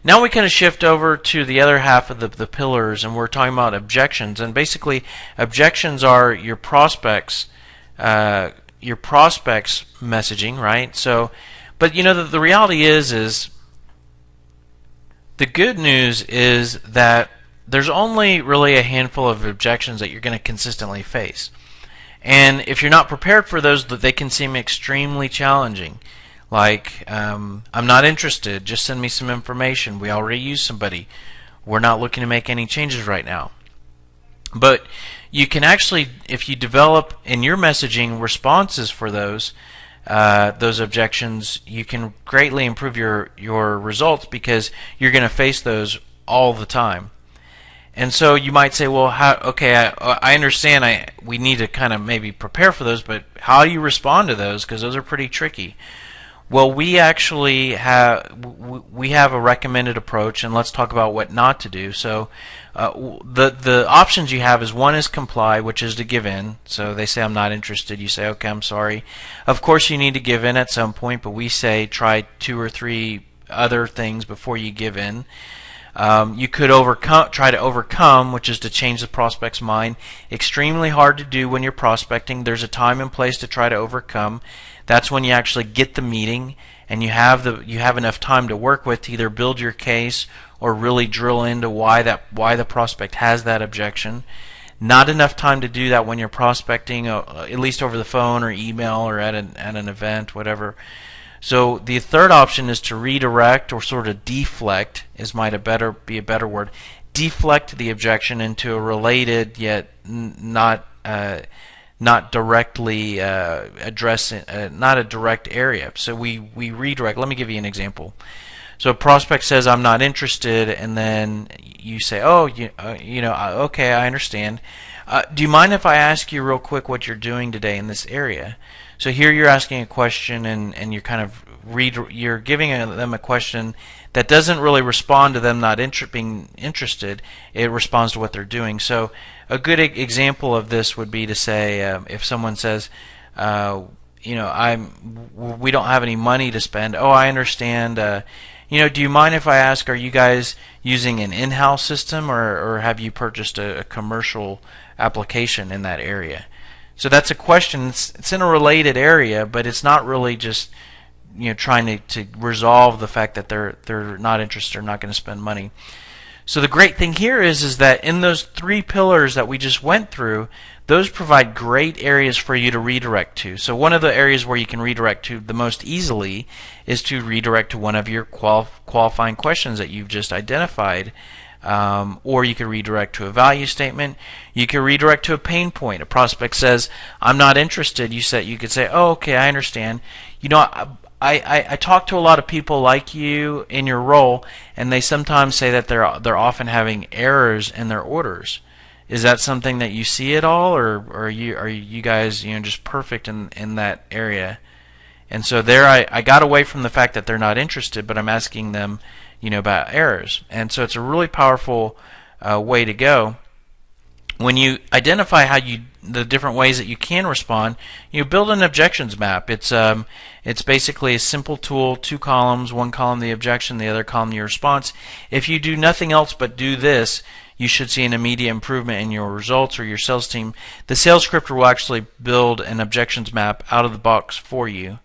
Now we kind of shift over to the other half of the pillars, and we're talking about objections. And basically, objections are your prospects messaging, right? So, but the reality is the good news is that there's only really a handful of objections that you're going to consistently face. And if you're not prepared for those, they can seem extremely challenging. Like, I'm not interested, just send me some information. We already use somebody. We're not looking to make any changes right now. But you can actually, if you develop in your messaging responses for those objections, you can greatly improve your results because you're going to face those all the time. And so you might say, well, I understand we need to kind of maybe prepare for those, but how do you respond to those? Because those are pretty tricky. Well, we actually have a recommended approach, and let's talk about what not to do. So the options you have is, one is comply, which is to give in. So they say, I'm not interested. You say, okay, I'm sorry. Of course, you need to give in at some point, but we say try 2 or 3 other things before you give in. You could try to overcome, which is to change the prospect's mind. Extremely hard to do when you're prospecting. There's a time and place to try to overcome. That's when you actually get the meeting and you have enough time to work with to either build your case or really drill into why the prospect has that objection. Not enough time to do that when you're prospecting, at least over the phone or email or at an event, whatever. So the third option is to redirect or sort of deflect, be a better word. Deflect the objection into a related yet not directly addressing, not a direct area. So we redirect. Let me give you an example. So a prospect says, I'm not interested, and then you say, okay, I understand. Do you mind if I ask you real quick what you're doing today in this area? So here you're asking a question, and you're kind of you're giving them a question that doesn't really respond to them not being interested. It responds to what they're doing. So a good example of this would be to say, if someone says, we don't have any money to spend. Oh, I understand. Do you mind if I ask, are you guys using an in-house system, or have you purchased a commercial application in that area? So that's a question. It's in a related area, but it's not really just trying to resolve the fact that they're not interested or not going to spend money. So the great thing here is that in those 3 pillars that we just went through, those provide great areas for you to redirect to. So one of the areas where you can redirect to the most easily is to redirect to one of your qualifying questions that you've just identified. Or you could redirect to a value statement. You could redirect to a pain point. A prospect says, I'm not interested. You could say, oh, okay, I understand. I talk to a lot of people like you in your role, and they sometimes say that they're often having errors in their orders. Is that something that you see at all, or are you guys just perfect in that area? And so there I got away from the fact that they're not interested, but I'm asking them about errors. And so it's a really powerful way to go. When you identify the different ways that you can respond, you build an objections map. It's basically a simple tool, 2 columns, 1 column the objection, the other column your response. If you do nothing else but do this, you should see an immediate improvement in your results or your sales team. The sales scripter will actually build an objections map out of the box for you.